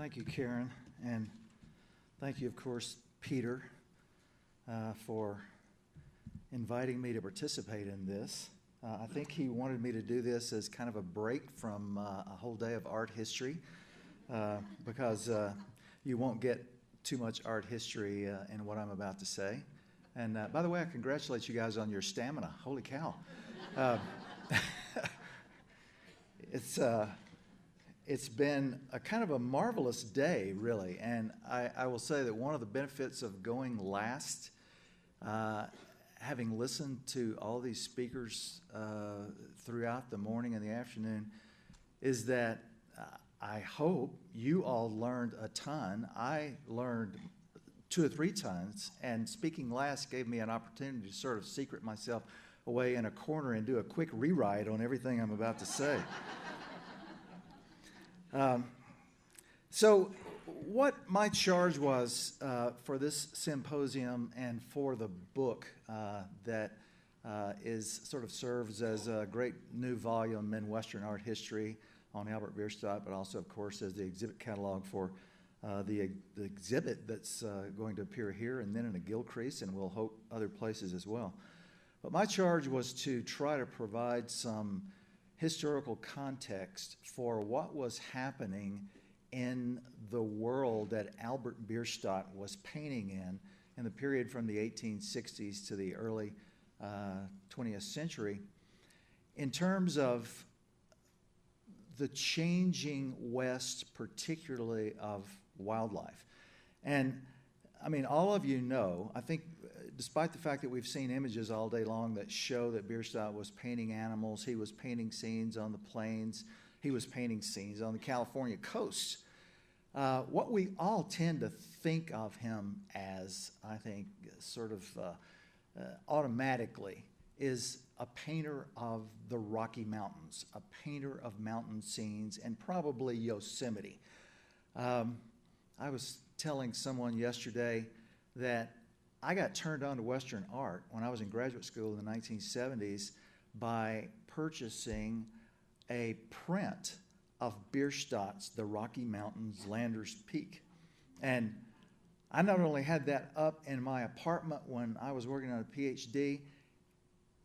Thank you, Karen, and thank you, of course, Peter, for inviting me to participate in this. I think he wanted me to do this as kind of a break from a whole day of art history, because you won't get too much art history in what I'm about to say. And by the way, I congratulate you guys on your stamina. Holy cow. It's been a kind of a marvelous day, really, and I will say that one of the benefits of going last, having listened to all these speakers throughout the morning and the afternoon, is that I hope you all learned a ton. I learned 2 or 3 tons, and speaking last gave me an opportunity to sort of secret myself away in a corner and do a quick rewrite on everything I'm about to say. So what my charge was for this symposium and for the book that is sort of serves as a great new volume in Western art history on Albert Bierstadt, but also, of course, as the exhibit catalog for the exhibit that's going to appear here and then in a Gilcrease, and we'll hope other places as well. But my charge was to try to provide some historical context for what was happening in the world that Albert Bierstadt was painting in the period from the 1860s to the early 20th century, in terms of the changing West, particularly of wildlife. And I mean, all of you know, I think, despite the fact that we've seen images all day long that show that Bierstadt was painting animals, he was painting scenes on the plains, he was painting scenes on the California coast. What we all tend to think of him as, I think, sort of automatically, is a painter of the Rocky Mountains, a painter of mountain scenes, and probably Yosemite. I was telling someone yesterday that I got turned on to Western art when I was in graduate school in the 1970s by purchasing a print of Bierstadt's The Rocky Mountains Lander's Peak. And I not only had that up in my apartment when I was working on a PhD,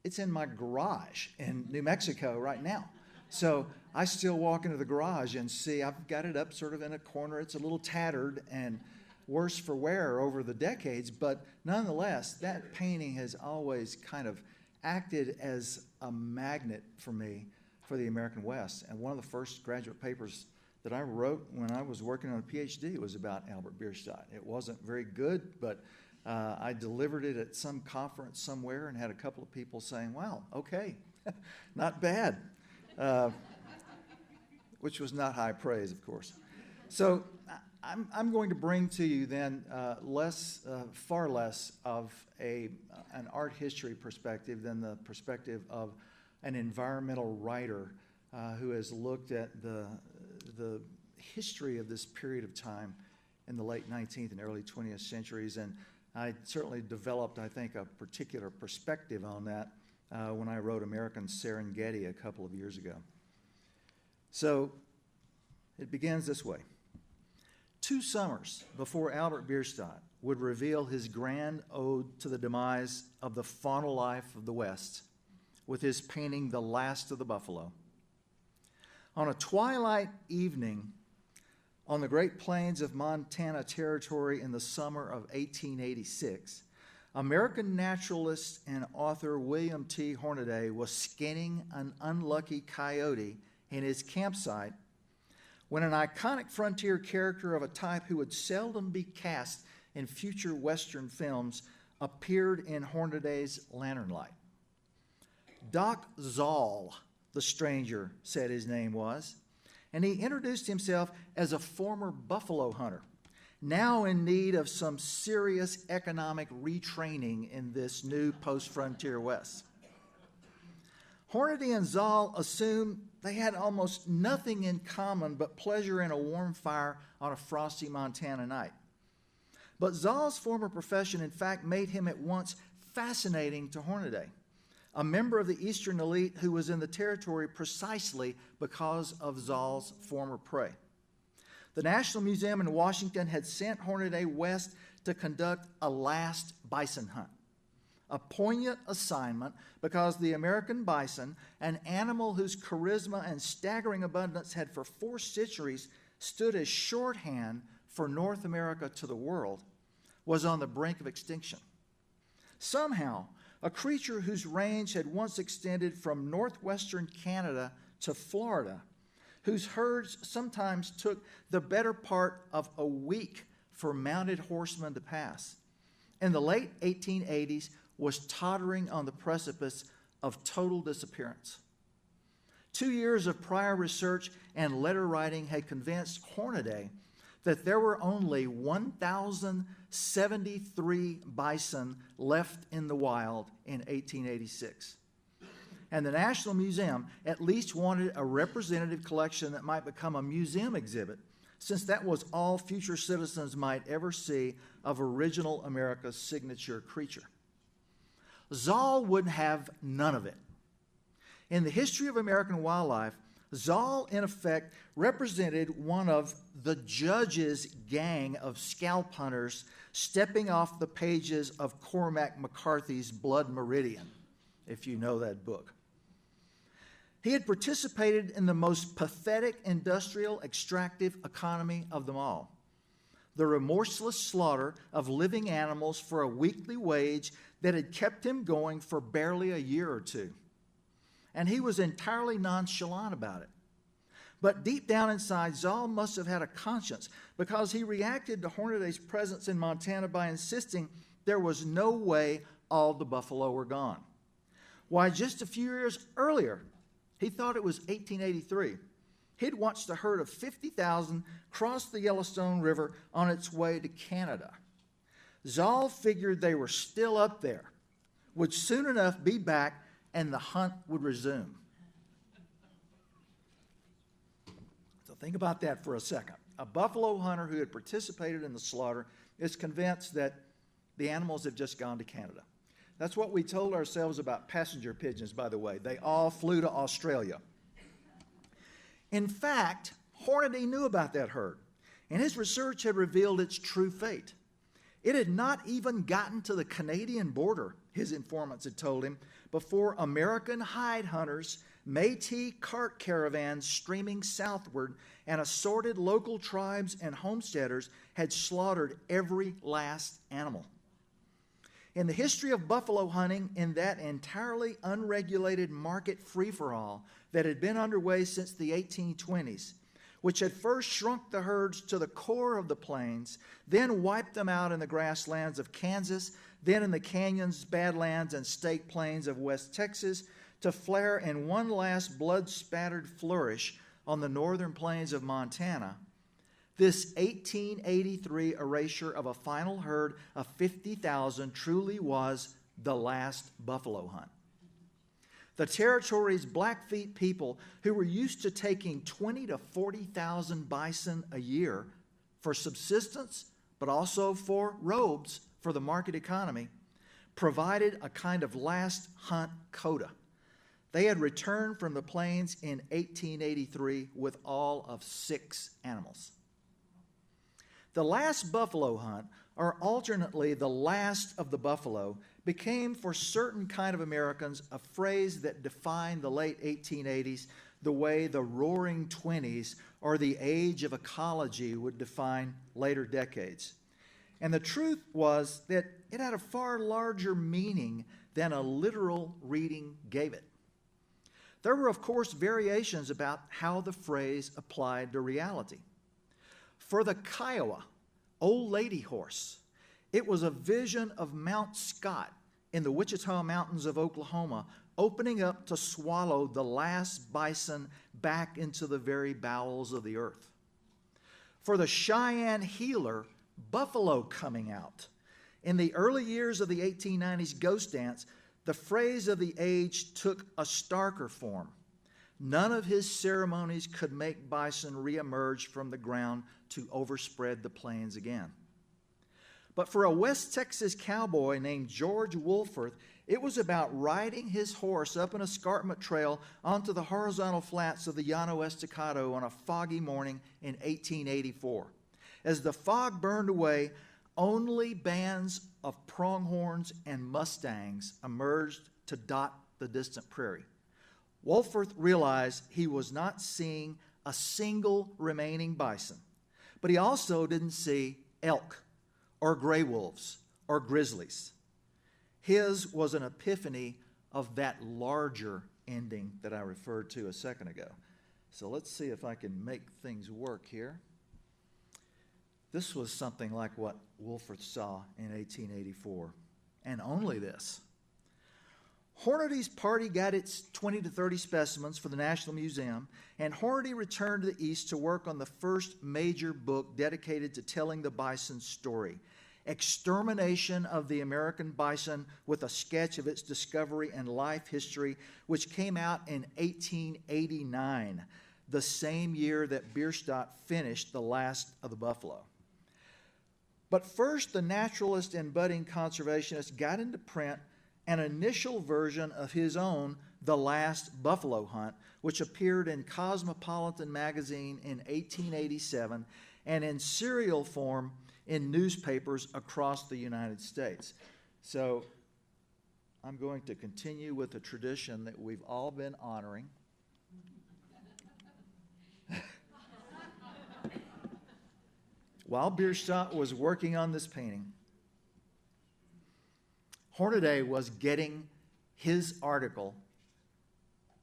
it's in my garage in New Mexico right now. So I still walk into the garage and see I've got it up sort of in a corner. It's a little tattered and worse for wear over the decades, but nonetheless, that painting has always kind of acted as a magnet for me for the American West. And one of the first graduate papers that I wrote when I was working on a PhD was about Albert Bierstadt. It wasn't very good, but I delivered it at some conference somewhere and had a couple of people saying, wow, okay, not bad, which was not high praise, of course. So I'm going to bring to you then far less of an art history perspective than the perspective of an environmental writer who has looked at the history of this period of time in the late 19th and early 20th centuries. And I certainly developed, I think, a particular perspective on that when I wrote American Serengeti a couple of years ago. So it begins this way. 2 summers before Albert Bierstadt would reveal his grand ode to the demise of the faunal life of the West with his painting The Last of the Buffalo. On a twilight evening on the Great Plains of Montana Territory in the summer of 1886, American naturalist and author William T. Hornaday was skinning an unlucky coyote in his campsite when an iconic frontier character of a type who would seldom be cast in future Western films appeared in Hornaday's lantern light. Doc Zoll, the stranger, said his name was, and he introduced himself as a former buffalo hunter, now in need of some serious economic retraining in this new post-frontier West. Hornady and Zoll assumed they had almost nothing in common but pleasure in a warm fire on a frosty Montana night. But Zoll's former profession, in fact, made him at once fascinating to Hornaday, a member of the Eastern elite who was in the territory precisely because of Zoll's former prey. The National Museum in Washington had sent Hornaday west to conduct a last bison hunt. A poignant assignment because the American bison, an animal whose charisma and staggering abundance had for 4 centuries stood as shorthand for North America to the world, was on the brink of extinction. Somehow, a creature whose range had once extended from northwestern Canada to Florida, whose herds sometimes took the better part of a week for mounted horsemen to pass, in the late 1880s was tottering on the precipice of total disappearance. 2 years of prior research and letter writing had convinced Hornaday that there were only 1,073 bison left in the wild in 1886. And the National Museum at least wanted a representative collection that might become a museum exhibit, since that was all future citizens might ever see of original America's signature creature. Zoll would have none of it. In the history of American wildlife, Zoll, in effect, represented one of the judge's gang of scalp hunters stepping off the pages of Cormac McCarthy's Blood Meridian, if you know that book. He had participated in the most pathetic industrial extractive economy of them all, the remorseless slaughter of living animals for a weekly wage that had kept him going for barely a year or two. And he was entirely nonchalant about it. But deep down inside, Zoll must have had a conscience, because he reacted to Hornaday's presence in Montana by insisting there was no way all the buffalo were gone. Why, just a few years earlier, he thought it was 1883. He'd watched a herd of 50,000 cross the Yellowstone River on its way to Canada. Zoll figured they were still up there, would soon enough be back, and the hunt would resume. So think about that for a second. A buffalo hunter who had participated in the slaughter is convinced that the animals have just gone to Canada. That's what we told ourselves about passenger pigeons, by the way. They all flew to Australia. In fact, Hornaday knew about that herd, and his research had revealed its true fate. It had not even gotten to the Canadian border, his informants had told him, before American hide hunters, Métis cart caravans streaming southward, and assorted local tribes and homesteaders had slaughtered every last animal. In the history of buffalo hunting, in that entirely unregulated market free-for-all that had been underway since the 1820s, which had first shrunk the herds to the core of the plains, then wiped them out in the grasslands of Kansas, then in the canyons, badlands, and state plains of West Texas, to flare in one last blood-spattered flourish on the northern plains of Montana, this 1883 erasure of a final herd of 50,000 truly was the last buffalo hunt. The territory's Blackfeet people, who were used to taking 20 to 40,000 bison a year for subsistence, but also for robes for the market economy, provided a kind of last hunt coda. They had returned from the plains in 1883 with all of 6 animals. The last buffalo hunt, or alternately the last of the buffalo, became for certain kind of Americans a phrase that defined the late 1880s the way the roaring 20s or the age of ecology would define later decades. And the truth was that it had a far larger meaning than a literal reading gave it. There were, of course, variations about how the phrase applied to reality. For the Kiowa, old lady horse, it was a vision of Mount Scott in the Wichita Mountains of Oklahoma, opening up to swallow the last bison back into the very bowels of the earth. For the Cheyenne healer, buffalo coming out. In the early years of the 1890s ghost dance, the phrase of the age took a starker form. None of his ceremonies could make bison reemerge from the ground to overspread the plains again. But for a West Texas cowboy named George Wolforth, it was about riding his horse up an escarpment trail onto the horizontal flats of the Llano Estacado on a foggy morning in 1884. As the fog burned away, only bands of pronghorns and mustangs emerged to dot the distant prairie. Wolforth realized he was not seeing a single remaining bison, but he also didn't see elk or gray wolves or grizzlies. His was an epiphany of that larger ending that I referred to a second ago. So let's see if I can make things work here. This was something like what Wolforth saw in 1884, and only this. Hornady's party got its 20 to 30 specimens for the National Museum, and Hornady returned to the East to work on the first major book dedicated to telling the bison story, Extermination of the American Bison, with a sketch of its discovery and life history, which came out in 1889, the same year that Bierstadt finished The Last of the Buffalo. But first, the naturalist and budding conservationist got into print an initial version of his own The Last Buffalo Hunt, which appeared in Cosmopolitan magazine in 1887 and in serial form in newspapers across the United States. So I'm going to continue with a tradition that we've all been honoring. While Bierstadt was working on this painting, Hornaday was getting his article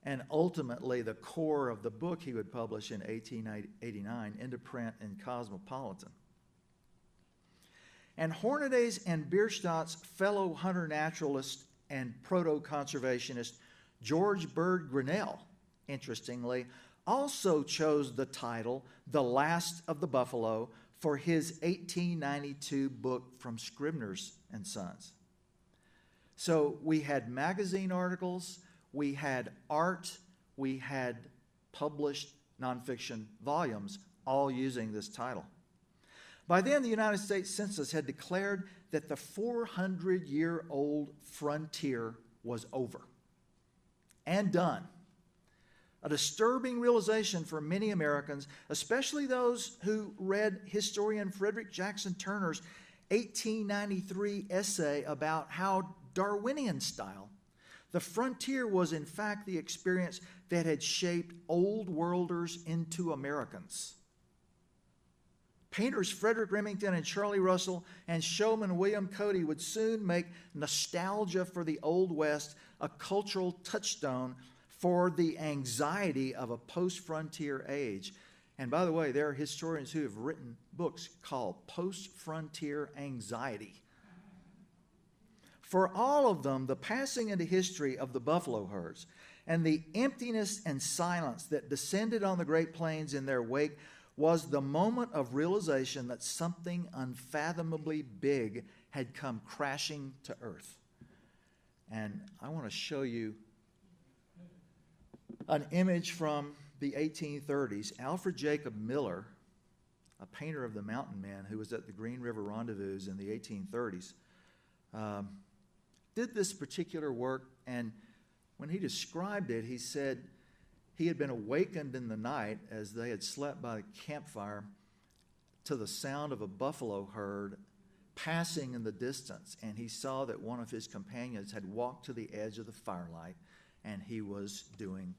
and ultimately the core of the book he would publish in 1889 into print in Cosmopolitan. And Hornaday's and Bierstadt's fellow hunter-naturalist and proto-conservationist George Bird Grinnell, interestingly, also chose the title The Last of the Buffalo for his 1892 book from Scribner's and Sons. So we had magazine articles, we had art, we had published nonfiction volumes, all using this title. By then, the United States Census had declared that the 400-year-old frontier was over and done. A disturbing realization for many Americans, especially those who read historian Frederick Jackson Turner's 1893 essay about how Darwinian style, the frontier was in fact the experience that had shaped old worlders into Americans. Painters Frederick Remington and Charlie Russell and showman William Cody would soon make nostalgia for the Old West a cultural touchstone for the anxiety of a post-frontier age. And by the way, there are historians who have written books called Post-Frontier Anxiety. For all of them, the passing into history of the buffalo herds and the emptiness and silence that descended on the Great Plains in their wake was the moment of realization that something unfathomably big had come crashing to earth. And I want to show you an image from the 1830s. Alfred Jacob Miller, a painter of the mountain men who was at the Green River Rendezvous in the 1830s, did this particular work, and when he described it, he said he had been awakened in the night as they had slept by the campfire to the sound of a buffalo herd passing in the distance, and he saw that one of his companions had walked to the edge of the firelight, and he was doing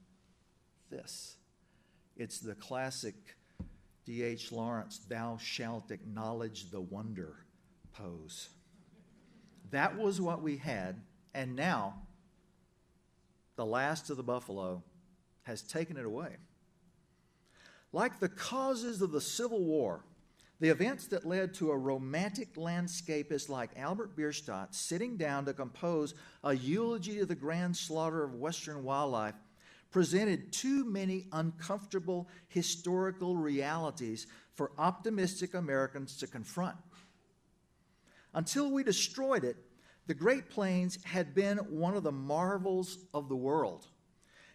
this. It's the classic D.H. Lawrence, "Thou shalt acknowledge the wonder" pose. That was what we had, and now the last of the buffalo has taken it away. Like the causes of the Civil War, the events that led to a romantic landscapist like Albert Bierstadt sitting down to compose a eulogy of the grand slaughter of Western wildlife presented too many uncomfortable historical realities for optimistic Americans to confront. Until we destroyed it, the Great Plains had been one of the marvels of the world,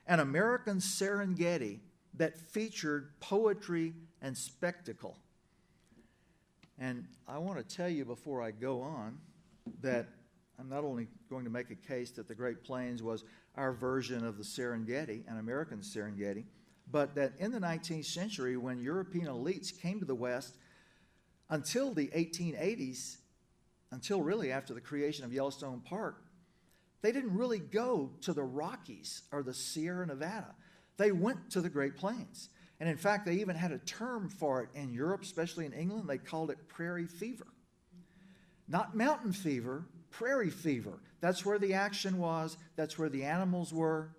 an American Serengeti that featured poetry and spectacle. And I want to tell you before I go on that I'm not only going to make a case that the Great Plains was our version of the Serengeti, an American Serengeti, but that in the 19th century, when European elites came to the West, until the 1880s, until really after the creation of Yellowstone Park, they didn't really go to the Rockies or the Sierra Nevada. They went to the Great Plains. And in fact, they even had a term for it in Europe, especially in England. They called it Prairie Fever. Not mountain fever, Prairie Fever. That's where the action was. That's where the animals were.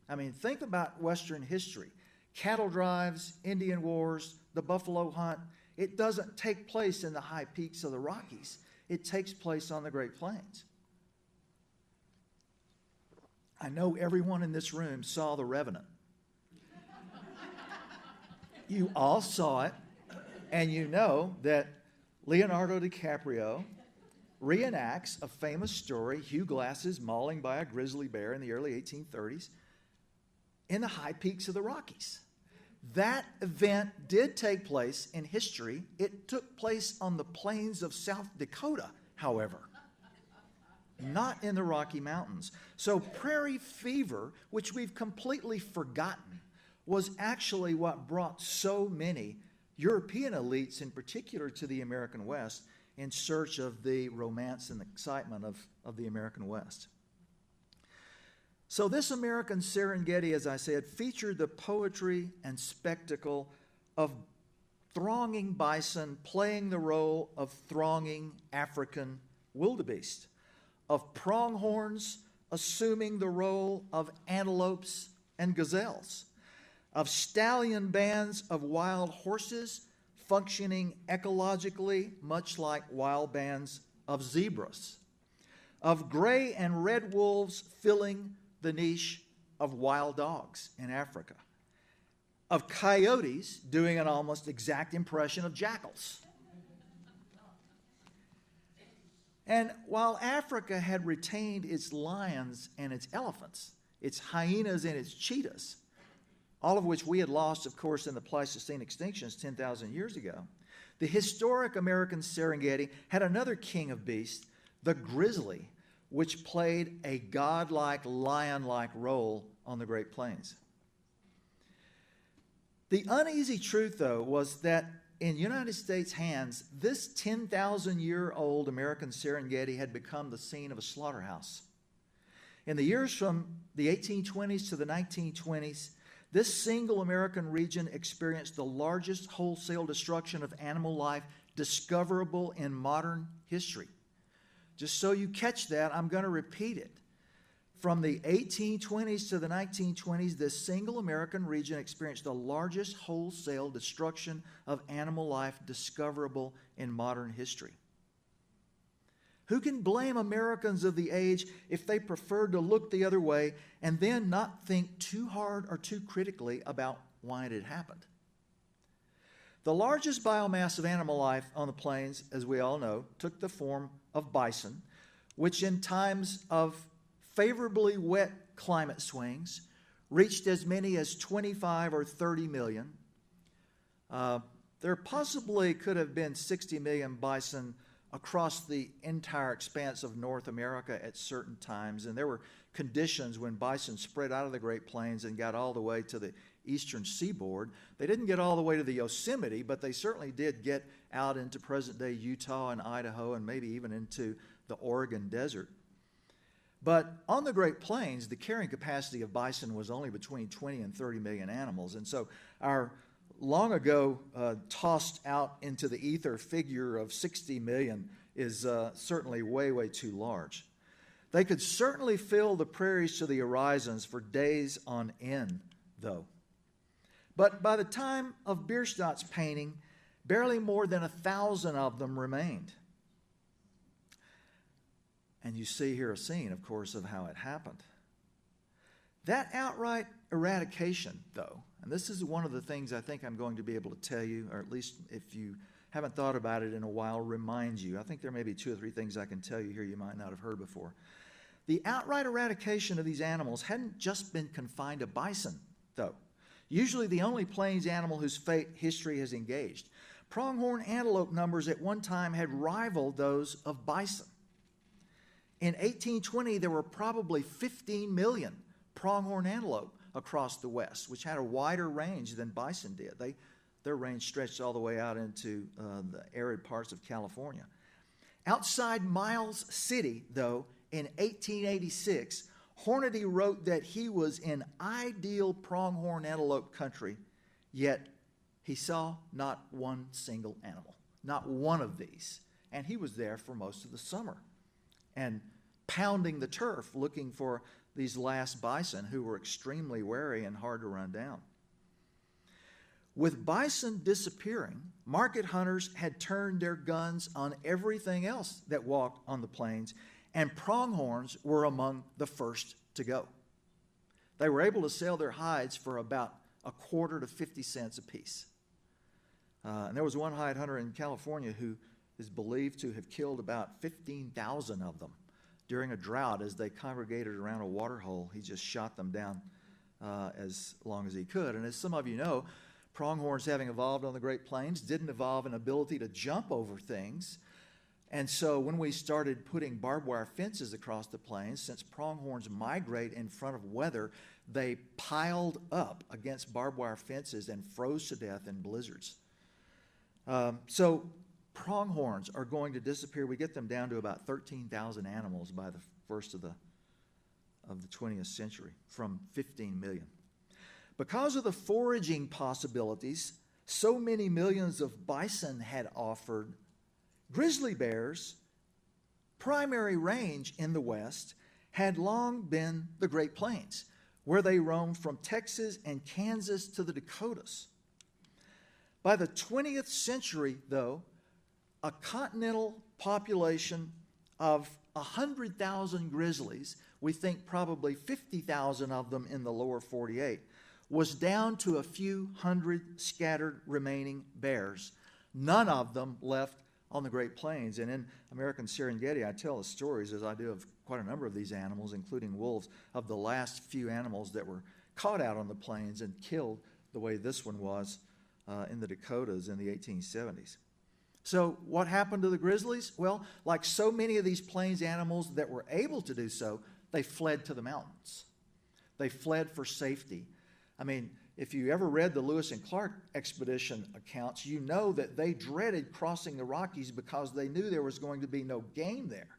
I mean, think about Western history. Cattle drives, Indian wars, the buffalo hunt. It doesn't take place in the high peaks of the Rockies. It takes place on the Great Plains. I know everyone in this room saw The Revenant. You all saw it, and you know that Leonardo DiCaprio reenacts a famous story, Hugh Glass is mauling by a grizzly bear in the early 1830s in the high peaks of the Rockies. That event did take place in history. It took place on the plains of South Dakota, however, not in the Rocky Mountains. So Prairie Fever, which we've completely forgotten, was actually what brought so many European elites in particular to the American West in search of the romance and excitement of the American West. So this American Serengeti, as I said, featured the poetry and spectacle of thronging bison playing the role of thronging African wildebeest, of pronghorns assuming the role of antelopes and gazelles, of stallion bands of wild horses functioning ecologically much like wild bands of zebras, of gray and red wolves filling the niche of wild dogs in Africa, of coyotes doing an almost exact impression of jackals. And while Africa had retained its lions and its elephants, its hyenas and its cheetahs, all of which we had lost, of course, in the Pleistocene extinctions 10,000 years ago, the historic American Serengeti had another king of beasts, the grizzly, which played a godlike, lion-like role on the Great Plains. The uneasy truth, though, was that in United States hands, this 10,000-year-old American Serengeti had become the scene of a slaughterhouse. In the years from the 1820s to the 1920s, this single American region experienced the largest wholesale destruction of animal life discoverable in modern history. Just so you catch that, I'm going to repeat it. From the 1820s to the 1920s, this single American region experienced the largest wholesale destruction of animal life discoverable in modern history. Who can blame Americans of the age if they preferred to look the other way and then not think too hard or too critically about why it had happened? The largest biomass of animal life on the plains, as we all know, took the form of bison, which in times of favorably wet climate swings reached as many as 25 or 30 million. There possibly could have been 60 million bison across the entire expanse of North America at certain times, and there were conditions when bison spread out of the Great Plains and got all the way to the eastern seaboard. They didn't get all the way to the Yosemite, but they certainly did get out into present-day Utah and Idaho and maybe even into the Oregon desert. But on the Great Plains, the carrying capacity of bison was only between 20 and 30 million animals, and so our long ago tossed out into the ether figure of 60 million is certainly way, way too large. They could certainly fill the prairies to the horizons for days on end, though. But by the time of Bierstadt's painting, barely more than 1,000 of them remained. And you see here a scene, of course, of how it happened. That outright eradication, though, and this is one of the things I think I'm going to be able to tell you, or at least if you haven't thought about it in a while, remind you. I think there may be 2 or 3 things I can tell you here you might not have heard before. The outright eradication of these animals hadn't just been confined to bison, though. Usually the only plains animal whose fate history has engaged. Pronghorn antelope numbers at one time had rivaled those of bison. In 1820, there were probably 15 million pronghorn antelope across the West, which had a wider range than bison did. Their range stretched all the way out into the arid parts of California. Outside Miles City, though, in 1886, Hornady wrote that he was in ideal pronghorn antelope country, yet he saw not one single animal, not one of these. And he was there for most of the summer and pounding the turf looking for these last bison who were extremely wary and hard to run down. With bison disappearing, market hunters had turned their guns on everything else that walked on the plains, and pronghorns were among the first to go. They were able to sell their hides for about a quarter to 50 cents apiece. And there was one hide hunter in California who is believed to have killed about 15,000 of them during a drought as they congregated around a water hole. He just shot them down as long as he could. And as some of you know, pronghorns, having evolved on the Great Plains, didn't evolve an ability to jump over things. And so when we started putting barbed wire fences across the plains, since pronghorns migrate in front of weather, they piled up against barbed wire fences and froze to death in blizzards. So pronghorns are going to disappear. We get them down to about 13,000 animals by the first of the 20th century from 15 million. Because of the foraging possibilities so many millions of bison had offered, grizzly bears' primary range in the West had long been the Great Plains, where they roamed from Texas and Kansas to the Dakotas. By the 20th century, though, a continental population of 100,000 grizzlies, we think probably 50,000 of them in the lower 48, was down to a few hundred scattered remaining bears, none of them left on the Great Plains. And in American Serengeti, I tell the stories, as I do of quite a number of these animals, including wolves, of the last few animals that were caught out on the plains and killed the way this one was in the Dakotas in the 1870s. So what happened to the grizzlies? Well, like so many of these plains animals that were able to do so, they fled to the mountains. They fled for safety. I mean, if you ever read the Lewis and Clark expedition accounts, you know that they dreaded crossing the Rockies because they knew there was going to be no game there.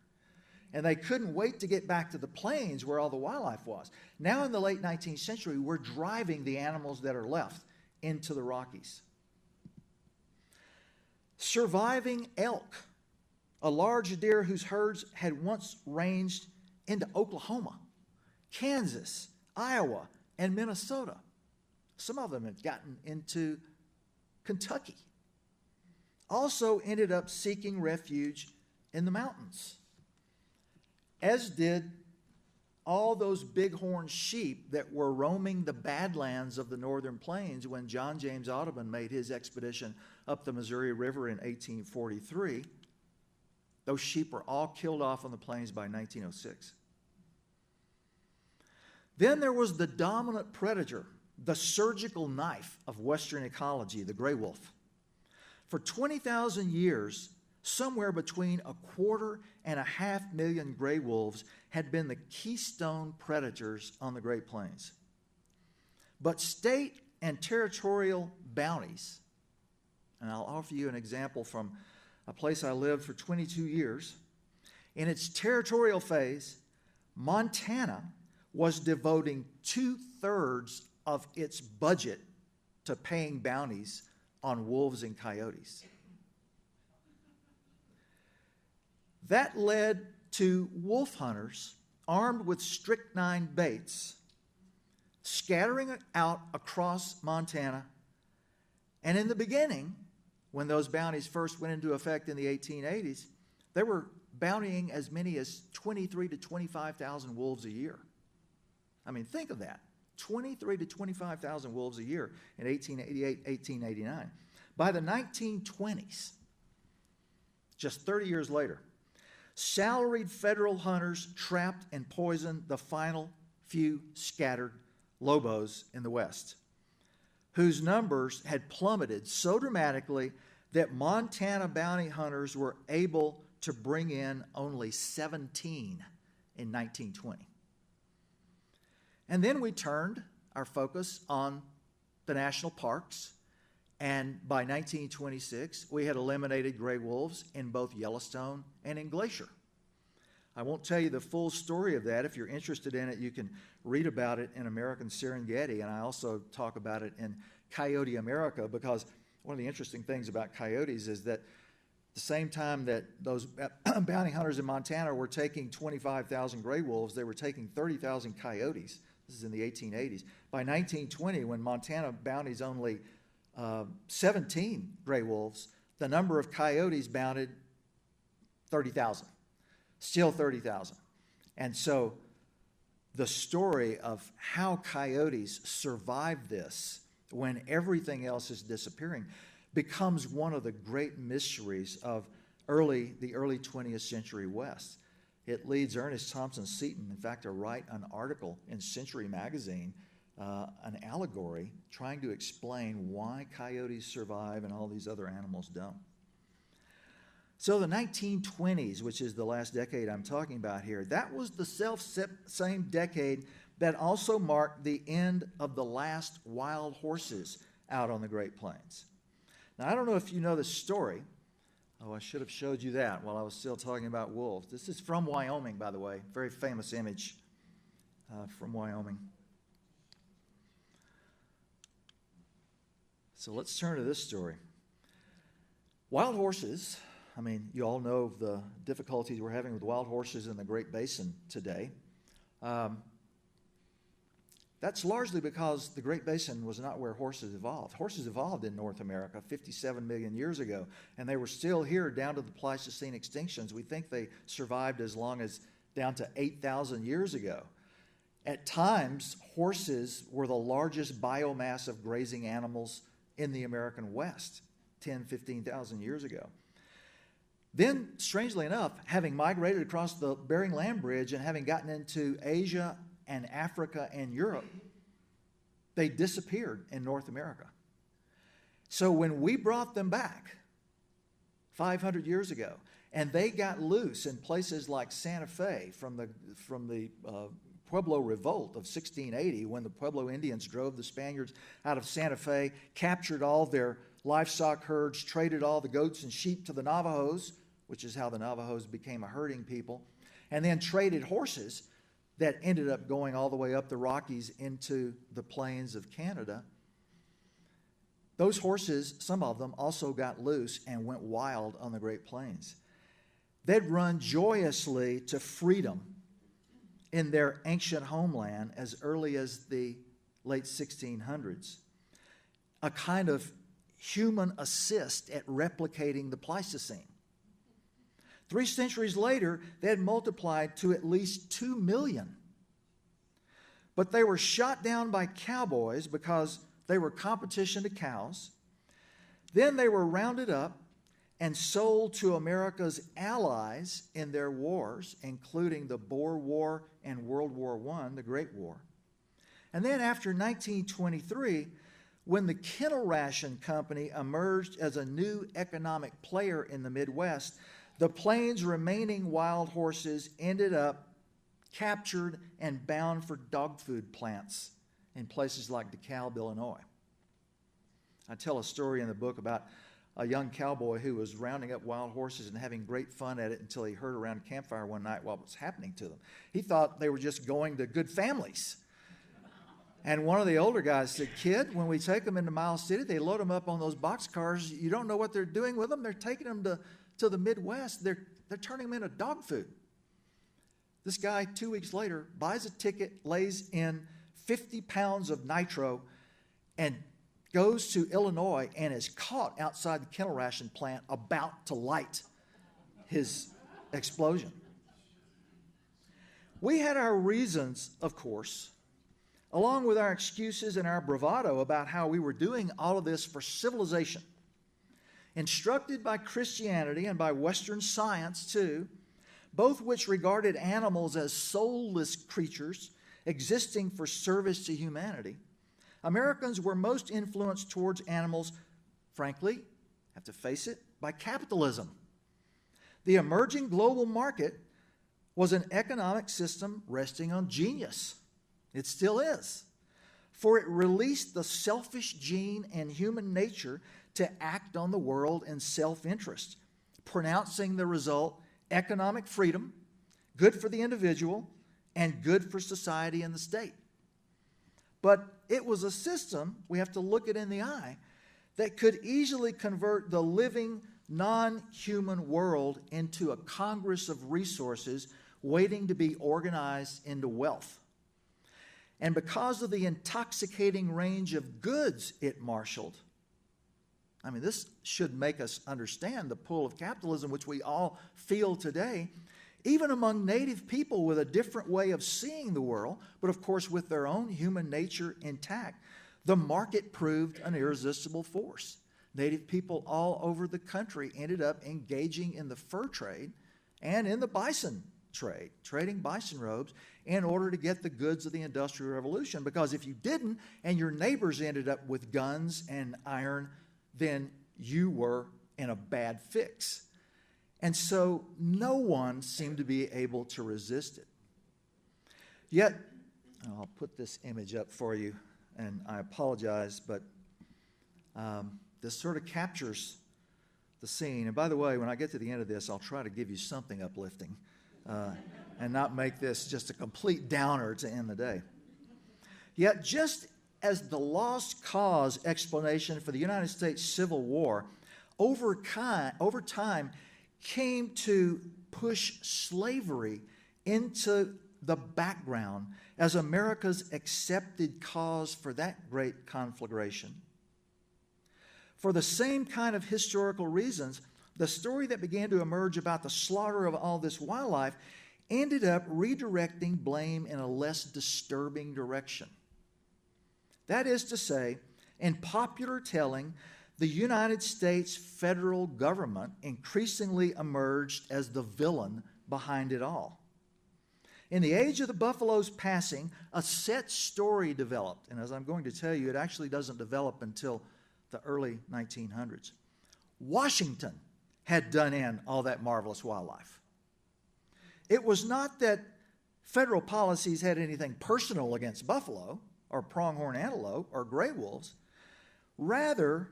And they couldn't wait to get back to the plains where all the wildlife was. Now in the late 19th century, we're driving the animals that are left into the Rockies. Surviving elk, a large deer whose herds had once ranged into Oklahoma, Kansas, Iowa, and Minnesota. Some of them had gotten into Kentucky. Also ended up seeking refuge in the mountains, as did all those bighorn sheep that were roaming the badlands of the northern plains when John James Audubon made his expedition up the Missouri River in 1843. Those sheep were all killed off on the plains by 1906. Then there was the dominant predator, the surgical knife of Western ecology, the gray wolf. For 20,000 years, somewhere between 250,000 and 500,000 gray wolves had been the keystone predators on the Great Plains. But state and territorial bounties, and I'll offer you an example from a place I lived for 22 years. In its territorial phase, Montana was devoting 2/3 of its budget to paying bounties on wolves and coyotes. That led to wolf hunters armed with strychnine baits scattering out across Montana. And in the beginning, when those bounties first went into effect in the 1880s, they were bountying as many as 23,000 to 25,000 wolves a year. I mean, think of that. 23,000 to 25,000 wolves a year in 1888, 1889. By the 1920s, just 30 years later, salaried federal hunters trapped and poisoned the final few scattered lobos in the West, whose numbers had plummeted so dramatically that Montana bounty hunters were able to bring in only 17 in 1920. And then we turned our focus on the national parks, and by 1926, we had eliminated gray wolves in both Yellowstone and in Glacier. I won't tell you the full story of that. If you're interested in it, you can read about it in American Serengeti, and I also talk about it in Coyote America, because one of the interesting things about coyotes is that the same time that those bounty hunters in Montana were taking 25,000 gray wolves, they were taking 30,000 coyotes. This is in the 1880s. By 1920, when Montana bounties only 17 gray wolves, the number of coyotes bounded 30,000. Still 30,000. And so the story of how coyotes survive this when everything else is disappearing becomes one of the great mysteries of the early 20th century West. It leads Ernest Thompson Seton, in fact, to write an article in Century magazine, an allegory, trying to explain why coyotes survive and all these other animals don't. So the 1920s, which is the last decade I'm talking about here, that was the same decade that also marked the end of the last wild horses out on the Great Plains. Now, I don't know if you know this story. Oh, I should have showed you that while I was still talking about wolves. This is from Wyoming, by the way. Very famous image from Wyoming. So let's turn to this story. Wild horses, I mean, you all know the difficulties we're having with wild horses in the Great Basin today. That's largely because the Great Basin was not where horses evolved. Horses evolved in North America 57 million years ago, and they were still here down to the Pleistocene extinctions. We think they survived as long as down to 8,000 years ago. At times, horses were the largest biomass of grazing animals in the American West 10, 15,000 years ago. Then, strangely enough, having migrated across the Bering Land Bridge and having gotten into Asia and Africa and Europe, they disappeared in North America. So when we brought them back 500 years ago, and they got loose in places like Santa Fe from the Pueblo Revolt of 1680, when the Pueblo Indians drove the Spaniards out of Santa Fe, captured all their livestock herds, traded all the goats and sheep to the Navajos, which is how the Navajos became a herding people, and then traded horses that ended up going all the way up the Rockies into the plains of Canada. Those horses, some of them, also got loose and went wild on the Great Plains. They'd run joyously to freedom in their ancient homeland as early as the late 1600s, a kind of human assist at replicating the Pleistocene. 3 centuries later, they had multiplied to at least 2 million. But they were shot down by cowboys because they were competition to cows. Then they were rounded up and sold to America's allies in their wars, including the Boer War and World War I, the Great War. And then after 1923, when the Kennel Ration Company emerged as a new economic player in the Midwest, the plains' remaining wild horses ended up captured and bound for dog food plants in places like DeKalb, Illinois. I tell a story in the book about a young cowboy who was rounding up wild horses and having great fun at it until he heard around a campfire one night what was happening to them. He thought they were just going to good families. And one of the older guys said, "Kid, when we take them into Miles City, they load them up on those boxcars. You don't know what they're doing with them. They're taking them to the Midwest. They're turning them into dog food." This guy, 2 weeks later, buys a ticket, lays in 50 pounds of nitro, and goes to Illinois and is caught outside the Kennel Ration plant about to light his explosion. We had our reasons, of course, along with our excuses and our bravado about how we were doing all of this for civilization. Instructed by Christianity and by Western science, too, both which regarded animals as soulless creatures existing for service to humanity, Americans were most influenced towards animals, frankly, have to face it, by capitalism. The emerging global market was an economic system resting on genius. It still is. For it released the selfish gene in human nature to act on the world in self-interest, pronouncing the result economic freedom, good for the individual, and good for society and the state. But it was a system, we have to look it in the eye, that could easily convert the living, non-human world into a congress of resources waiting to be organized into wealth. And because of the intoxicating range of goods it marshaled, I mean, this should make us understand the pull of capitalism, which we all feel today, even among native people with a different way of seeing the world, but of course with their own human nature intact. The market proved an irresistible force. Native people all over the country ended up engaging in the fur trade and in the bison trade, trading bison robes in order to get the goods of the Industrial Revolution. Because if you didn't and your neighbors ended up with guns and iron, then you were in a bad fix. And so no one seemed to be able to resist it. Yet, I'll put this image up for you, and I apologize, but this sort of captures the scene. And by the way, when I get to the end of this, I'll try to give you something uplifting and not make this just a complete downer to end the day. Yet, just as the lost cause explanation for the United States Civil War over time came to push slavery into the background as America's accepted cause for that great conflagration. For the same kind of historical reasons, the story that began to emerge about the slaughter of all this wildlife ended up redirecting blame in a less disturbing direction. That is to say, in popular telling, the United States federal government increasingly emerged as the villain behind it all. In the age of the buffalo's passing, a set story developed. And as I'm going to tell you, it actually doesn't develop until the early 1900s. Washington had done in all that marvelous wildlife. It was not that federal policies had anything personal against buffalo or pronghorn antelope or gray wolves. Rather,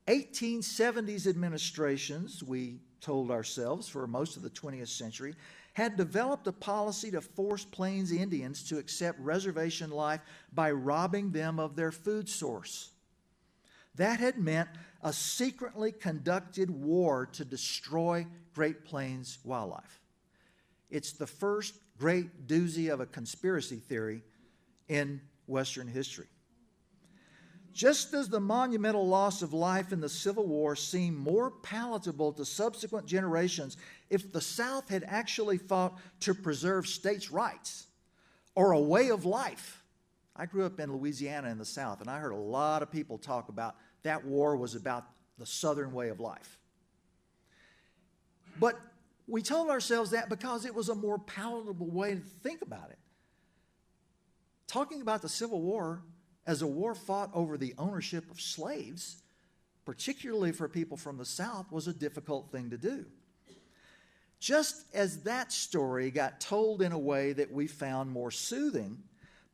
1870s administrations, we told ourselves for most of the 20th century, had developed a policy to force Plains Indians to accept reservation life by robbing them of their food source. That had meant a secretly conducted war to destroy Great Plains wildlife. It's the first great doozy of a conspiracy theory in Western history. Just as the monumental loss of life in the Civil War seemed more palatable to subsequent generations if the South had actually fought to preserve states' rights or a way of life. I grew up in Louisiana in the South, and I heard a lot of people talk about that war was about the Southern way of life. But we told ourselves that because it was a more palatable way to think about it. Talking about the Civil War as a war fought over the ownership of slaves, particularly for people from the South, was a difficult thing to do. Just as that story got told in a way that we found more soothing,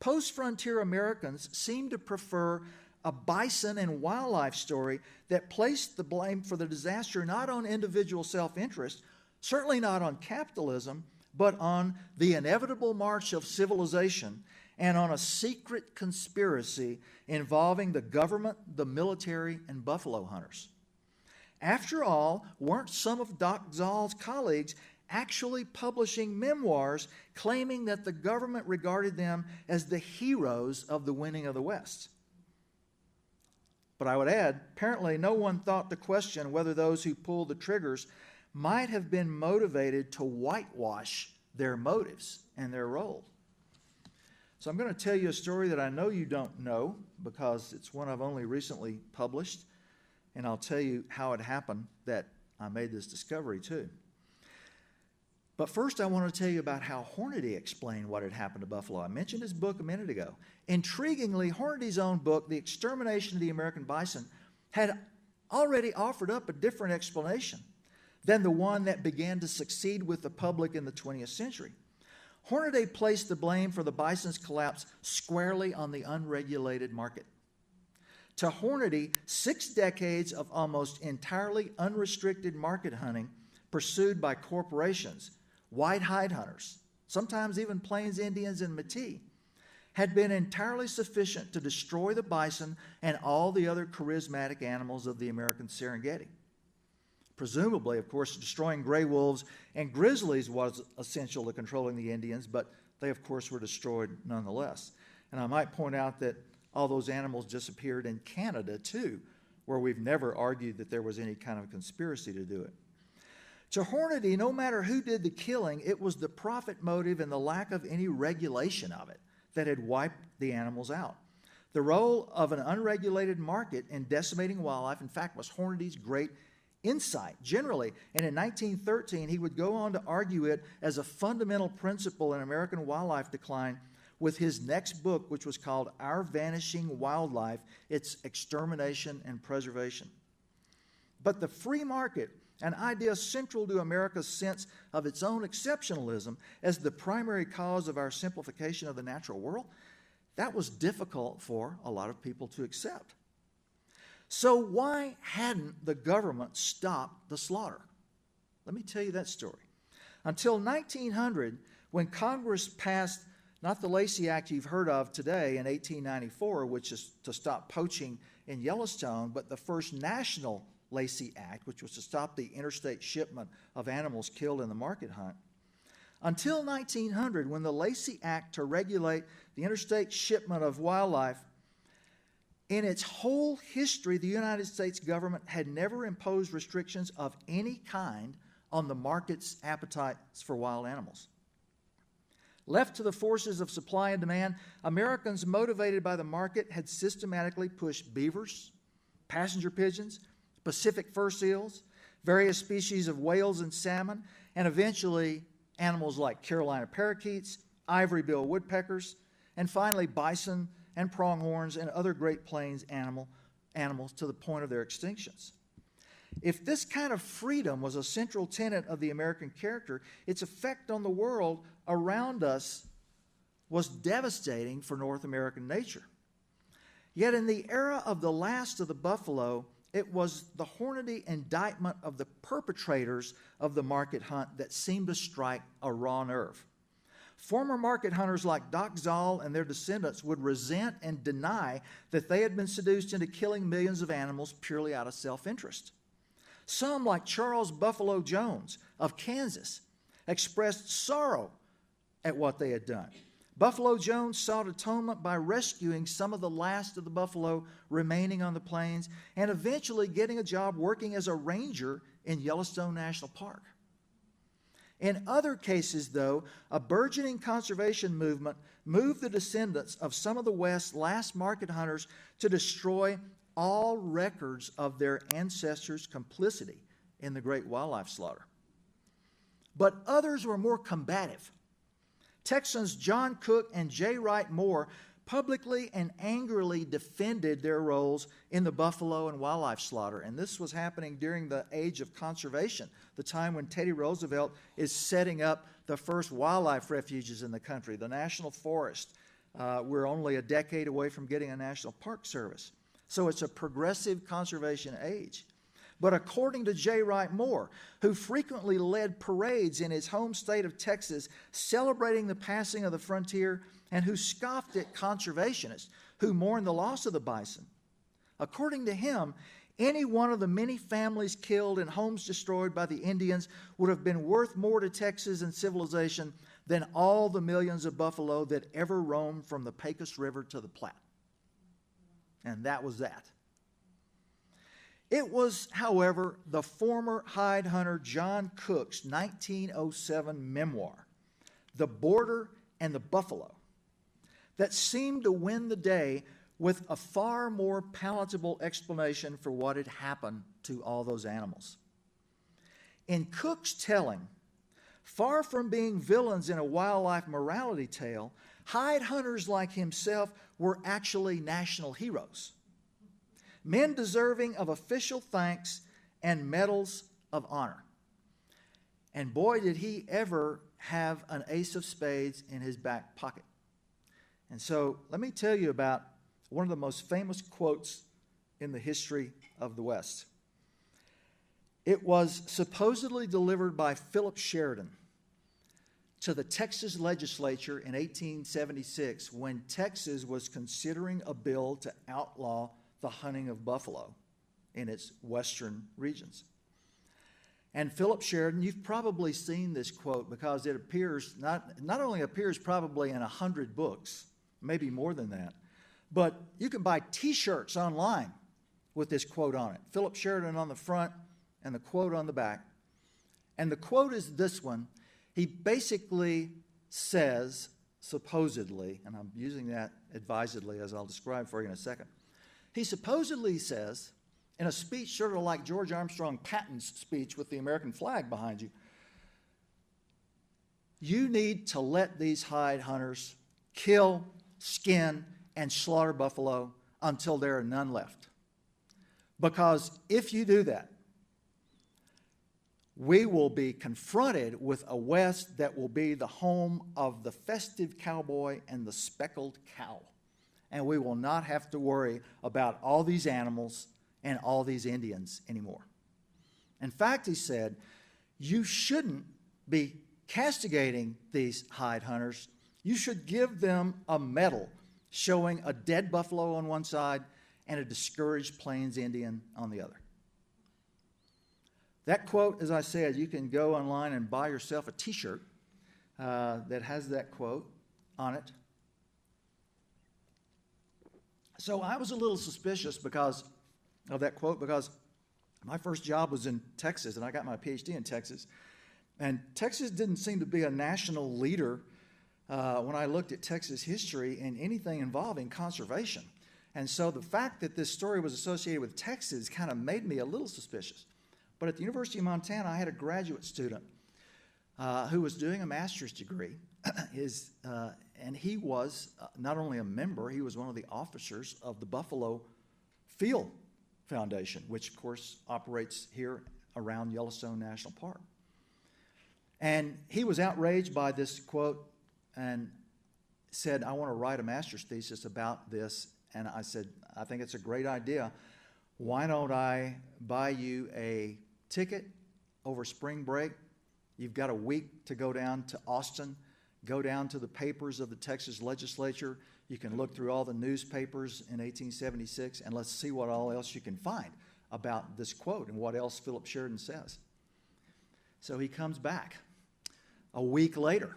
post-frontier Americans seemed to prefer a bison and wildlife story that placed the blame for the disaster not on individual self-interest, certainly not on capitalism, but on the inevitable march of civilization and on a secret conspiracy involving the government, the military, and buffalo hunters. After all, weren't some of Doc Zoll's colleagues actually publishing memoirs claiming that the government regarded them as the heroes of the winning of the West? But I would add, apparently no one thought to question whether those who pulled the triggers might have been motivated to whitewash their motives and their role. So I'm going to tell you a story that I know you don't know because it's one I've only recently published, and I'll tell you how it happened that I made this discovery too. But first I want to tell you about how Hornady explained what had happened to buffalo. I mentioned his book a minute ago. Intriguingly, Hornady's own book, The Extermination of the American Bison, had already offered up a different explanation than the one that began to succeed with the public in the 20th century. Hornaday placed the blame for the bison's collapse squarely on the unregulated market. To Hornaday, 6 decades of almost entirely unrestricted market hunting pursued by corporations, white hide hunters, sometimes even Plains Indians and Métis, had been entirely sufficient to destroy the bison and all the other charismatic animals of the American Serengeti. Presumably, of course, destroying gray wolves and grizzlies was essential to controlling the Indians, but they, of course, were destroyed nonetheless. And I might point out that all those animals disappeared in Canada, too, where we've never argued that there was any kind of conspiracy to do it. To Hornaday, no matter who did the killing, it was the profit motive and the lack of any regulation of it that had wiped the animals out. The role of an unregulated market in decimating wildlife, in fact, was Hornaday's great insight generally. And in 1913, he would go on to argue it as a fundamental principle in American wildlife decline with his next book, which was called Our Vanishing Wildlife, Its Extermination and Preservation. But the free market, an idea central to America's sense of its own exceptionalism as the primary cause of our simplification of the natural world, that was difficult for a lot of people to accept. So why hadn't the government stopped the slaughter? Let me tell you that story. Until 1900, when Congress passed not the Lacey Act you've heard of today in 1894, which is to stop poaching in Yellowstone, but the first national Lacey Act, which was to stop the interstate shipment of animals killed in the market hunt. Until 1900, when the Lacey Act to regulate the interstate shipment of wildlife, in its whole history, the United States government had never imposed restrictions of any kind on the market's appetites for wild animals. Left to the forces of supply and demand, Americans motivated by the market had systematically pushed beavers, passenger pigeons, Pacific fur seals, various species of whales and salmon, and eventually animals like Carolina parakeets, ivory-billed woodpeckers, and finally bison and pronghorns and other Great Plains animals to the point of their extinctions. If this kind of freedom was a central tenet of the American character, its effect on the world around us was devastating for North American nature. Yet in the era of the last of the buffalo, it was the Hornady indictment of the perpetrators of the market hunt that seemed to strike a raw nerve. Former market hunters like Doc Zoll and their descendants would resent and deny that they had been seduced into killing millions of animals purely out of self-interest. Some, like Charles Buffalo Jones of Kansas, expressed sorrow at what they had done. Buffalo Jones sought atonement by rescuing some of the last of the buffalo remaining on the plains and eventually getting a job working as a ranger in Yellowstone National Park. In other cases, though, a burgeoning conservation movement moved the descendants of some of the West's last market hunters to destroy all records of their ancestors' complicity in the great wildlife slaughter. But others were more combative. Texans John Cook and J. Wright Moore publicly and angrily defended their roles in the buffalo and wildlife slaughter. And this was happening during the age of conservation, the time when Teddy Roosevelt is setting up the first wildlife refuges in the country, the National Forest. We're only a decade away from getting a National Park Service. So it's a progressive conservation age. But according to J. Wright Moore, who frequently led parades in his home state of Texas celebrating the passing of the frontier and who scoffed at conservationists who mourned the loss of the bison, according to him, any one of the many families killed and homes destroyed by the Indians would have been worth more to Texas and civilization than all the millions of buffalo that ever roamed from the Pecos River to the Platte. And that was that. It was, however, the former hide hunter John Cook's 1907 memoir, The Border and the Buffalo, that seemed to win the day with a far more palatable explanation for what had happened to all those animals. In Cook's telling, far from being villains in a wildlife morality tale, hide hunters like himself were actually national heroes. men deserving of official thanks and medals of honor. And boy, did he ever have an ace of spades in his back pocket. And so let me tell you about one of the most famous quotes in the history of the West. It was supposedly delivered by Philip Sheridan to the Texas legislature in 1876 when Texas was considering a bill to outlaw the hunting of buffalo in its western regions. And Philip Sheridan, you've probably seen this quote because it appears, not only appears probably in 100 books, maybe more than that, but you can buy T-shirts online with this quote on it. Philip Sheridan on the front and the quote on the back. And the quote is this one. He basically says, supposedly, and I'm using that advisedly as I'll describe for you in a second. He supposedly says, in a speech sort of like George Armstrong Patton's speech with the American flag behind you, you need to let these hide hunters kill, skin, and slaughter buffalo until there are none left. Because if you do that, we will be confronted with a West that will be the home of the festive cowboy and the speckled cow. And we will not have to worry about all these animals and all these Indians anymore. In fact, he said, you shouldn't be castigating these hide hunters. You should give them a medal showing a dead buffalo on one side and a discouraged Plains Indian on the other. That quote, as I said, you can go online and buy yourself a T-shirt that has that quote on it. So I was a little suspicious because of that quote, because my first job was in Texas, and I got my PhD in Texas. And Texas didn't seem to be a national leader when I looked at Texas history in anything involving conservation. And so the fact that this story was associated with Texas kind of made me a little suspicious. But at the University of Montana, I had a graduate student who was doing a master's degree. And he was not only a member, he was one of the officers of the Buffalo Field Foundation, which, of course, operates here around Yellowstone National Park. And he was outraged by this quote and said, I want to write a master's thesis about this. And I said, I think it's a great idea. Why don't I buy you a ticket over spring break? You've got a week to go down to Austin, go down to the papers of the Texas legislature. You can look through all the newspapers in 1876, and let's see what all else you can find about this quote and what else Philip Sheridan says. So he comes back a week later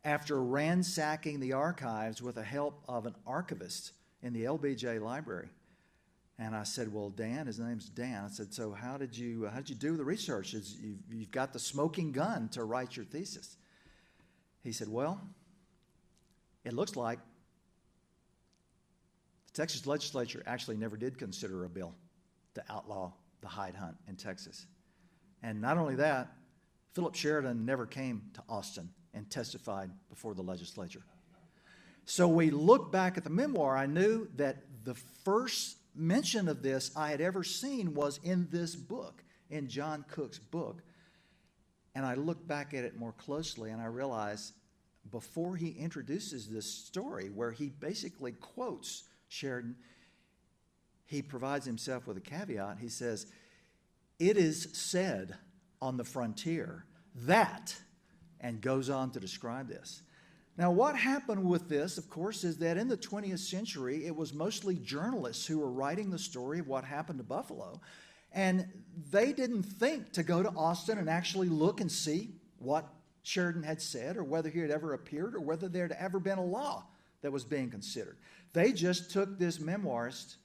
after ransacking the archives with the help of an archivist in the LBJ library. And I said, well, Dan, his name's Dan. I said, so how did you do the research? You've got the smoking gun to write your thesis. He said, well, it looks like the Texas legislature actually never did consider a bill to outlaw the hide hunt in Texas. And not only that, Philip Sheridan never came to Austin and testified before the legislature. So we look back at the memoir. I knew that the first mention of this I had ever seen was in this book, in John Cook's book. And I looked back at it more closely and I realized before he introduces this story where he basically quotes Sheridan, he provides himself with a caveat. He says, it is said on the frontier that, and goes on to describe this. Now, what happened with this, of course, is that in the 20th century, it was mostly journalists who were writing the story of what happened to buffalo. And they didn't think to go to Austin and actually look and see what Sheridan had said or whether he had ever appeared or whether there had ever been a law that was being considered. They just took this memoirist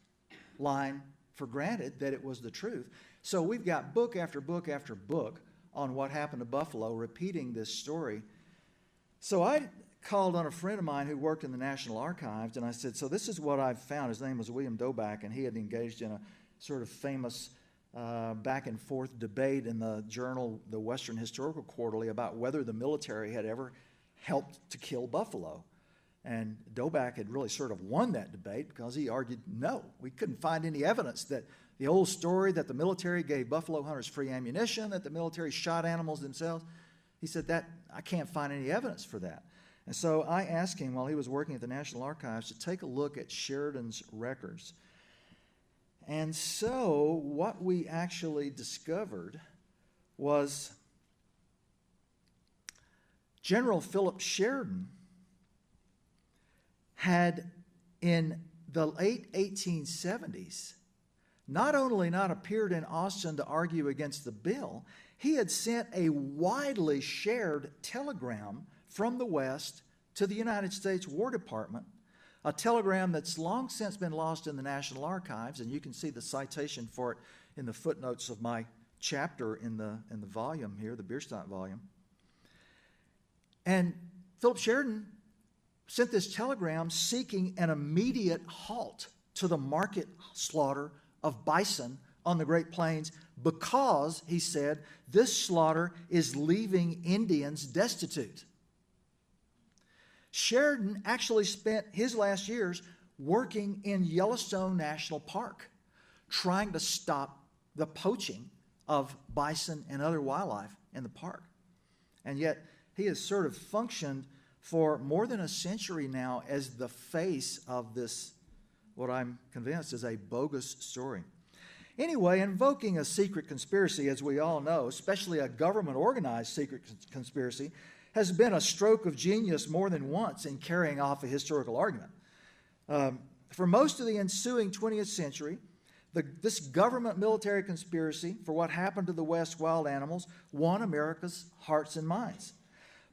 line for granted that it was the truth. So we've got book after book after book on what happened to buffalo repeating this story. So I called on a friend of mine who worked in the National Archives, and I said, so this is what I've found. His name was William Doback, and he had engaged in a sort of famous back and forth debate in the journal, the Western Historical Quarterly, about whether the military had ever helped to kill buffalo. And Doback had really sort of won that debate because he argued, no, we couldn't find any evidence that the old story that the military gave buffalo hunters free ammunition, that the military shot animals themselves. He said that I can't find any evidence for that. And so I asked him while he was working at the National Archives to take a look at Sheridan's records. And so what we actually discovered was General Philip Sheridan had, in the late 1870s, not only not appeared in Austin to argue against the bill, he had sent a widely shared telegram from the West to the United States War Department, a telegram that's long since been lost in the National Archives, and you can see the citation for it in the footnotes of my chapter in the volume here, the Bierstadt volume. And Philip Sheridan sent this telegram seeking an immediate halt to the market slaughter of bison on the Great Plains because, he said, this slaughter is leaving Indians destitute. Sheridan actually spent his last years working in Yellowstone National Park, trying to stop the poaching of bison and other wildlife in the park. And yet, he has sort of functioned for more than a century now as the face of this, what I'm convinced is a bogus story. Anyway, invoking a secret conspiracy, as we all know, especially a government-organized secret conspiracy, has been a stroke of genius more than once in carrying off a historical argument. For most of the ensuing 20th century, this government-military conspiracy for what happened to the West wild animals won America's hearts and minds.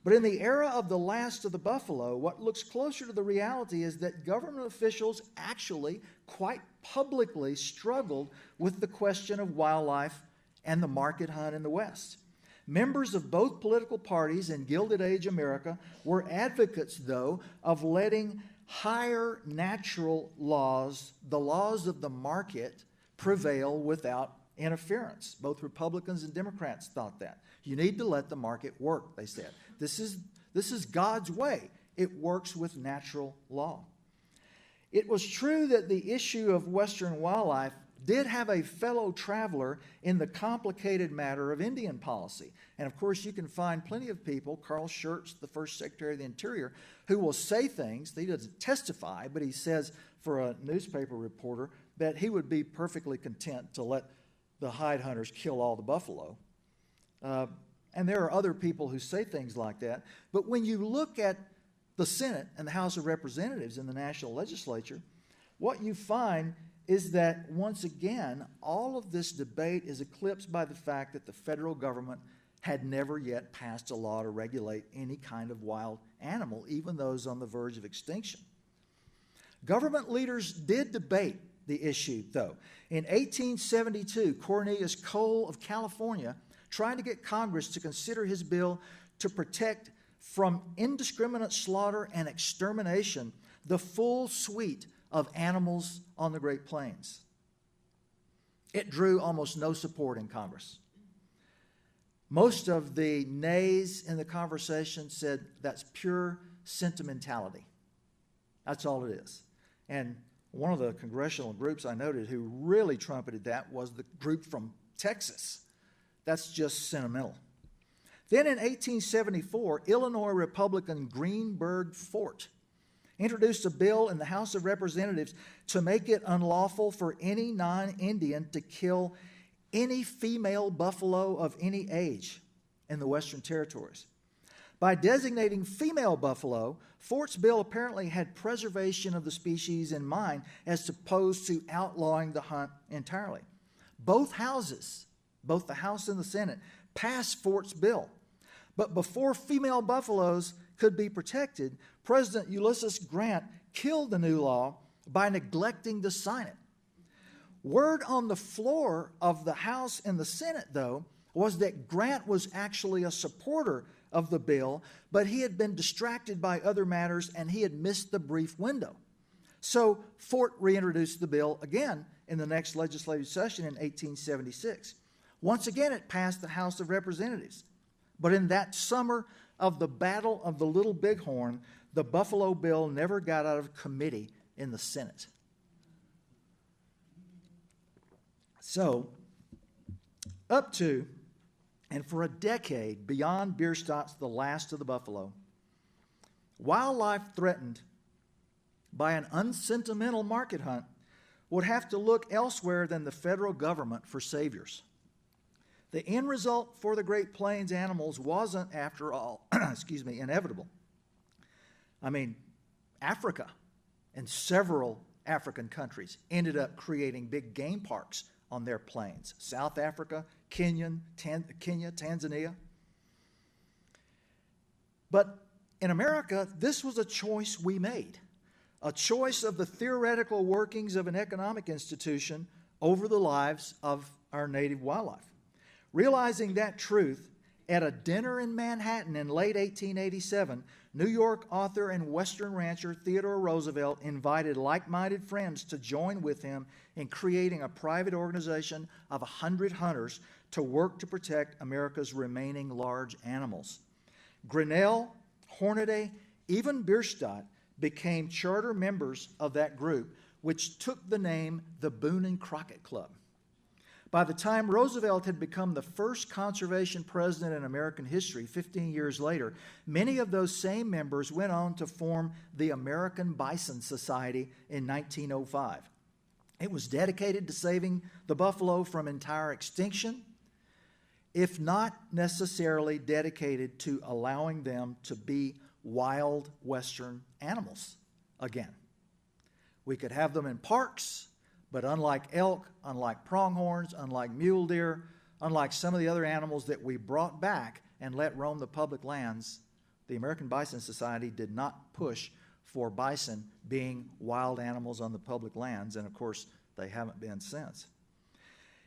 But in the era of the last of the buffalo, what looks closer to the reality is that government officials actually quite publicly struggled with the question of wildlife and the market hunt in the West. Members of both political parties in Gilded Age America were advocates, though, of letting higher natural laws, the laws of the market, prevail without interference. Both Republicans and Democrats thought that. You need to let the market work, they said. This is God's way. It works with natural law. It was true that the issue of Western wildlife did have a fellow traveler in the complicated matter of Indian policy. And of course, you can find plenty of people, Carl Schurz, the first Secretary of the Interior, who will say things. He doesn't testify, but he says for a newspaper reporter that he would be perfectly content to let the hide hunters kill all the buffalo. And there are other people who say things like that. But when you look at the Senate and the House of Representatives in the national legislature, what you find is that, once again, all of this debate is eclipsed by the fact that the federal government had never yet passed a law to regulate any kind of wild animal, even those on the verge of extinction. Government leaders did debate the issue, though. In 1872, Cornelius Cole of California tried to get Congress to consider his bill to protect from indiscriminate slaughter and extermination the full suite of animals on the Great Plains. It drew almost no support in Congress. Most of the nays in the conversation said that's pure sentimentality. That's all it is. And one of the congressional groups I noted who really trumpeted that was the group from Texas. That's just sentimental. Then in 1874, Illinois Republican Greenberg Fort introduced a bill in the House of Representatives to make it unlawful for any non-Indian to kill any female buffalo of any age in the Western Territories. By designating female buffalo, Fort's bill apparently had preservation of the species in mind as opposed to outlawing the hunt entirely. Both houses, both the House and the Senate, passed Fort's bill. But before female buffaloes could be protected, President Ulysses Grant killed the new law by neglecting to sign it. Word on the floor of the House and the Senate, though, was that Grant was actually a supporter of the bill, but he had been distracted by other matters and he had missed the brief window. So Fort reintroduced the bill again in the next legislative session in 1876. Once again, it passed the House of Representatives. But in that summer of the Battle of the Little Bighorn, the Buffalo Bill never got out of committee in the Senate. So, up to and for a decade beyond Bierstadt's The Last of the Buffalo, wildlife threatened by an unsentimental market hunt would have to look elsewhere than the federal government for saviors. The end result for the Great Plains animals wasn't, after all, inevitable. I mean, Africa and several African countries ended up creating big game parks on their plains. South Africa, Kenya, Tanzania. But in America, this was a choice we made. A choice of the theoretical workings of an economic institution over the lives of our native wildlife. Realizing that truth, at a dinner in Manhattan in late 1887, New York author and Western rancher Theodore Roosevelt invited like-minded friends to join with him in creating a private organization of 100 hunters to work to protect America's remaining large animals. Grinnell, Hornaday, even Bierstadt became charter members of that group, which took the name the Boone and Crockett Club. By the time Roosevelt had become the first conservation president in American history 15 years later, many of those same members went on to form the American Bison Society in 1905. It was dedicated to saving the buffalo from entire extinction, if not necessarily dedicated to allowing them to be wild Western animals again. We could have them in parks, but unlike elk, unlike pronghorns, unlike mule deer, unlike some of the other animals that we brought back and let roam the public lands, the American Bison Society did not push for bison being wild animals on the public lands, and of course, they haven't been since.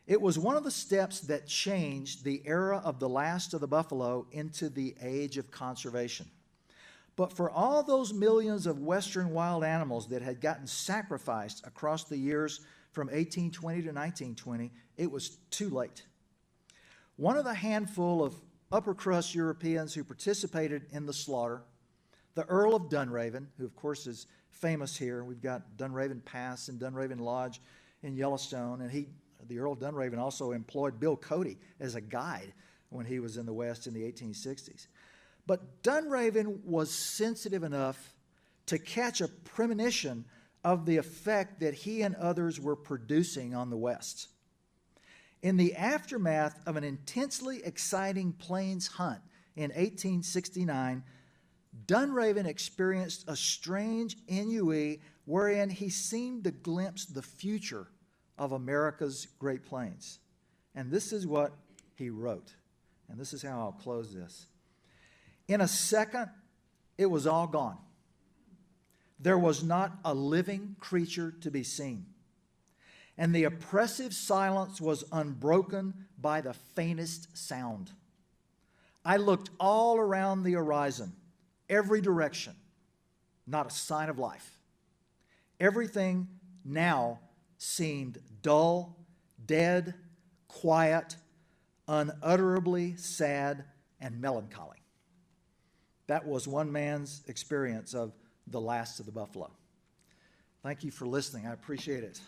It was one of the steps that changed the era of the last of the buffalo into the age of conservation. But for all those millions of Western wild animals that had gotten sacrificed across the years from 1820 to 1920, it was too late. One of the handful of upper crust Europeans who participated in the slaughter, the Earl of Dunraven, who of course is famous here. We've got Dunraven Pass and Dunraven Lodge in Yellowstone, and the Earl of Dunraven also employed Bill Cody as a guide when he was in the West in the 1860s. But Dunraven was sensitive enough to catch a premonition of the effect that he and others were producing on the West. In the aftermath of an intensely exciting plains hunt in 1869, Dunraven experienced a strange ennui wherein he seemed to glimpse the future of America's Great Plains. And this is what he wrote. And this is how I'll close this. In a second, it was all gone. There was not a living creature to be seen. And the oppressive silence was unbroken by the faintest sound. I looked all around the horizon, every direction, not a sign of life. Everything now seemed dull, dead, quiet, unutterably sad, and melancholy. That was one man's experience of the last of the buffalo. Thank you for listening. I appreciate it.